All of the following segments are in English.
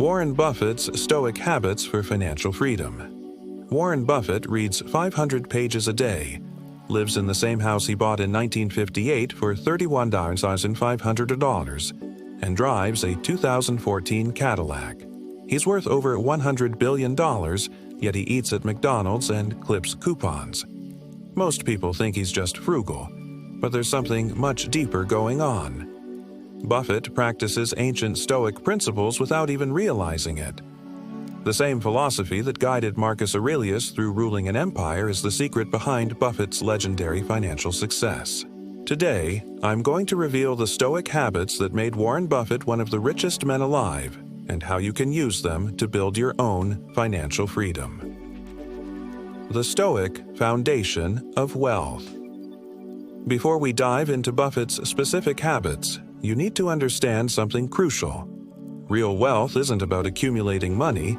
Warren Buffett's Stoic Habits for Financial Freedom. Warren Buffett reads 500 pages a day, lives in the same house he bought in 1958 for $31,500, and drives a 2014 Cadillac. He's worth over $100 billion, yet he eats at McDonald's and clips coupons. Most people think he's just frugal, but there's something much deeper going on. Buffett practices ancient Stoic principles without even realizing it. The same philosophy that guided Marcus Aurelius through ruling an empire is the secret behind Buffett's legendary financial success. Today, I'm going to reveal the Stoic habits that made Warren Buffett one of the richest men alive, and how you can use them to build your own financial freedom. The Stoic Foundation of Wealth. Before we dive into Buffett's specific habits, you need to understand something crucial. Real wealth isn't about accumulating money.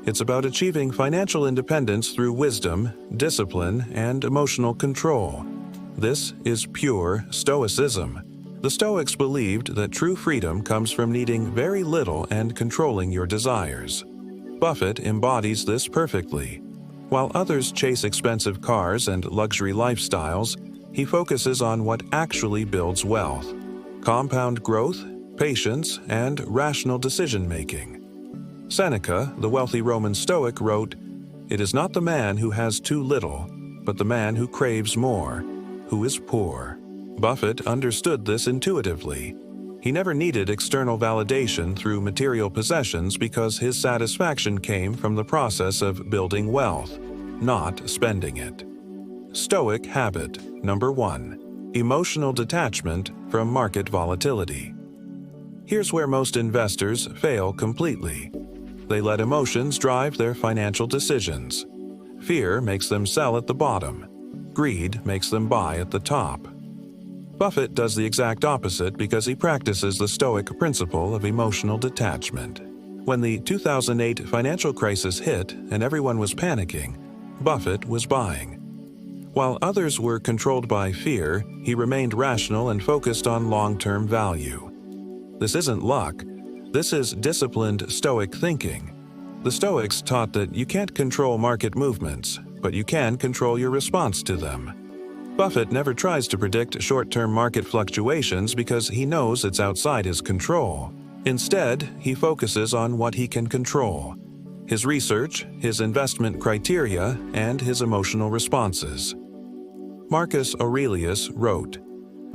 It's about achieving financial independence through wisdom, discipline, and emotional control. This is pure Stoicism. The Stoics believed that true freedom comes from needing very little and controlling your desires. Buffett embodies this perfectly. While others chase expensive cars and luxury lifestyles, he focuses on what actually builds wealth: compound growth, patience, and rational decision-making. Seneca, the wealthy Roman Stoic, wrote, "It is not the man who has too little, but the man who craves more, who is poor." Buffett understood this intuitively. He never needed external validation through material possessions because his satisfaction came from the process of building wealth, not spending it. Stoic habit number 1. Emotional detachment from market volatility. Here's where most investors fail completely. They let emotions drive their financial decisions. Fear makes them sell at the bottom. Greed makes them buy at the top. Buffett does the exact opposite because he practices the Stoic principle of emotional detachment. When the 2008 financial crisis hit and everyone was panicking, Buffett was buying. While others were controlled by fear, he remained rational and focused on long-term value. This isn't luck. This is disciplined Stoic thinking. The Stoics taught that you can't control market movements, but you can control your response to them. Buffett never tries to predict short-term market fluctuations because he knows it's outside his control. Instead, he focuses on what he can control: his research, his investment criteria, and his emotional responses. Marcus Aurelius wrote,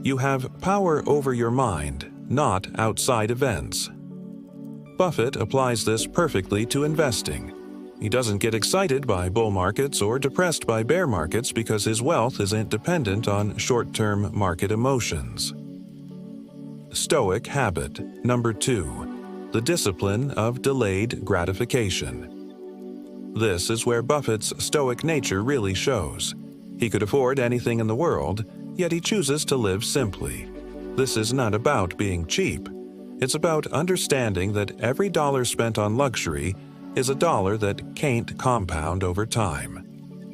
"You have power over your mind, not outside events." Buffett applies this perfectly to investing. He doesn't get excited by bull markets or depressed by bear markets because his wealth isn't dependent on short-term market emotions. Stoic habit number 2. The discipline of delayed gratification. This is where Buffett's Stoic nature really shows. He could afford anything in the world, yet he chooses to live simply. This is not about being cheap. It's about understanding that every dollar spent on luxury is a dollar that can't compound over time.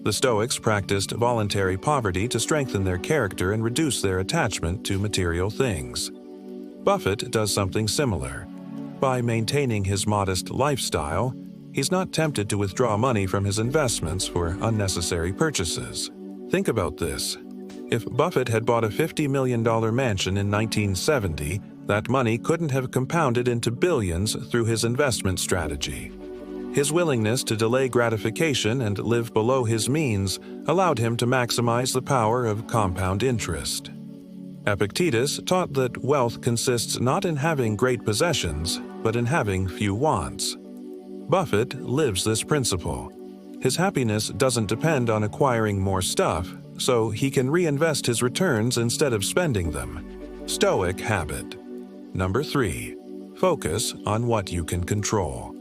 The Stoics practiced voluntary poverty to strengthen their character and reduce their attachment to material things. Buffett does something similar. By maintaining his modest lifestyle, he's not tempted to withdraw money from his investments for unnecessary purchases. Think about this. If Buffett had bought a $50 million mansion in 1970, that money couldn't have compounded into billions through his investment strategy. His willingness to delay gratification and live below his means allowed him to maximize the power of compound interest. Epictetus taught that wealth consists not in having great possessions, but in having few wants. Buffett lives this principle. His happiness doesn't depend on acquiring more stuff, so he can reinvest his returns instead of spending them. Stoic habit number 3. Focus on what you can control.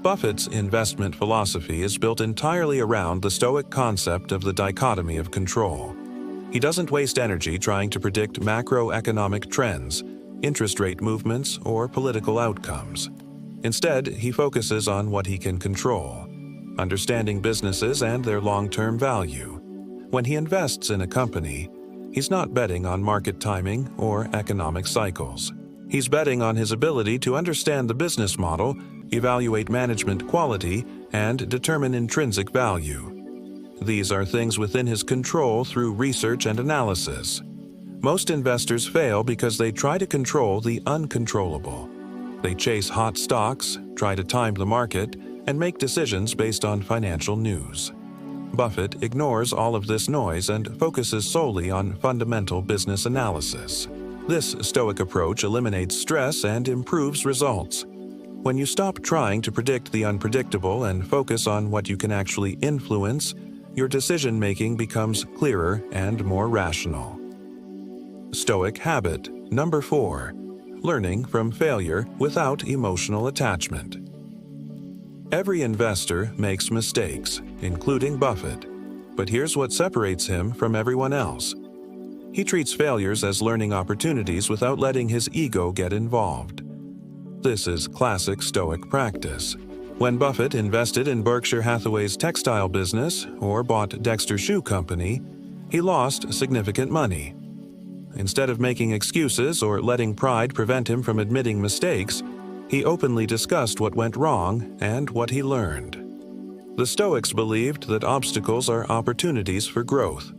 Buffett's investment philosophy is built entirely around the Stoic concept of the dichotomy of control. He doesn't waste energy trying to predict macroeconomic trends, interest rate movements, or political outcomes. Instead, he focuses on what he can control, understanding businesses and their long-term value. When he invests in a company, he's not betting on market timing or economic cycles. He's betting on his ability to understand the business model evaluate management quality, and determine intrinsic value. These are things within his control through research and analysis. Most investors fail because they try to control the uncontrollable. They chase hot stocks, try to time the market, and make decisions based on financial news. Buffett ignores all of this noise and focuses solely on fundamental business analysis. This Stoic approach eliminates stress and improves results. When you stop trying to predict the unpredictable and focus on what you can actually influence, your decision-making becomes clearer and more rational. Stoic habit number 4. Learning from failure without emotional attachment. Every investor makes mistakes, including Buffett, but here's what separates him from everyone else. He treats failures as learning opportunities without letting his ego get involved. This is classic Stoic practice. When Buffett invested in Berkshire Hathaway's textile business or bought Dexter Shoe Company, he lost significant money. Instead of making excuses or letting pride prevent him from admitting mistakes, he openly discussed what went wrong and what he learned. The Stoics believed that obstacles are opportunities for growth.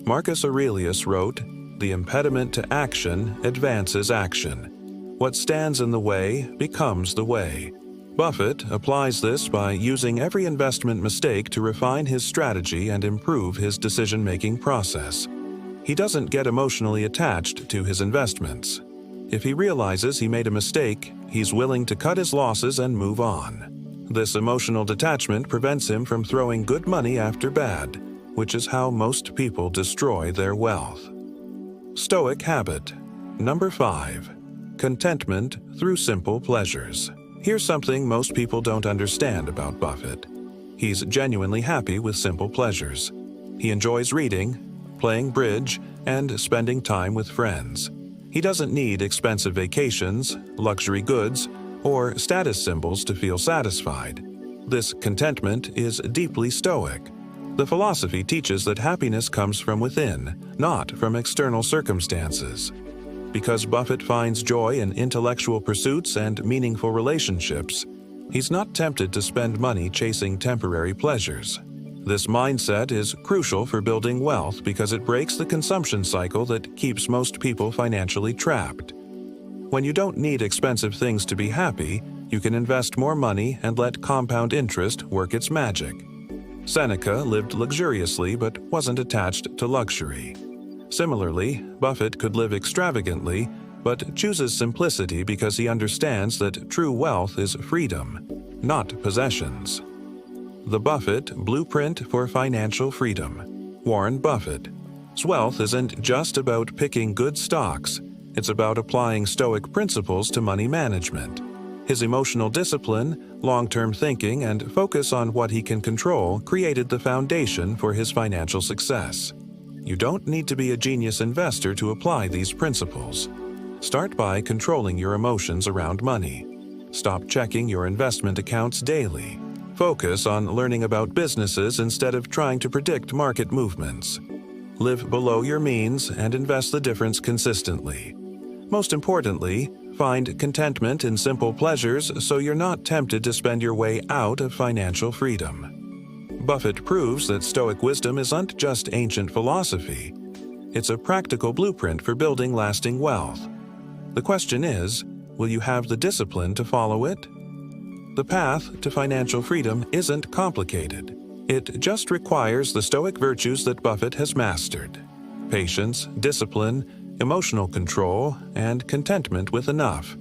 Marcus Aurelius wrote, "The impediment to action advances action. What stands in the way becomes the way." Buffett applies this by using every investment mistake to refine his strategy and improve his decision-making process. He doesn't get emotionally attached to his investments. If he realizes he made a mistake, he's willing to cut his losses and move on. This emotional detachment prevents him from throwing good money after bad, which is how most people destroy their wealth. Stoic habit number 5. Contentment through simple pleasures. Here's something most people don't understand about Buffett. He's genuinely happy with simple pleasures. He enjoys reading, playing bridge, and spending time with friends. He doesn't need expensive vacations, luxury goods, or status symbols to feel satisfied. This contentment is deeply Stoic. The philosophy teaches that happiness comes from within, not from external circumstances. Because Buffett finds joy in intellectual pursuits and meaningful relationships, he's not tempted to spend money chasing temporary pleasures. This mindset is crucial for building wealth because it breaks the consumption cycle that keeps most people financially trapped. When you don't need expensive things to be happy, you can invest more money and let compound interest work its magic. Seneca lived luxuriously but wasn't attached to luxury. Similarly, Buffett could live extravagantly, but chooses simplicity because he understands that true wealth is freedom, not possessions. The Buffett Blueprint for Financial Freedom. Warren Buffett's wealth isn't just about picking good stocks, it's about applying Stoic principles to money management. His emotional discipline, long-term thinking, and focus on what he can control created the foundation for his financial success. You don't need to be a genius investor to apply these principles. Start by controlling your emotions around money. Stop checking your investment accounts daily. Focus on learning about businesses instead of trying to predict market movements. Live below your means and invest the difference consistently. Most importantly, find contentment in simple pleasures so you're not tempted to spend your way out of financial freedom. Buffett proves that Stoic wisdom isn't just ancient philosophy. It's a practical blueprint for building lasting wealth. The question is, will you have the discipline to follow it? The path to financial freedom isn't complicated. It just requires the Stoic virtues that Buffett has mastered: patience, discipline, emotional control, and contentment with enough.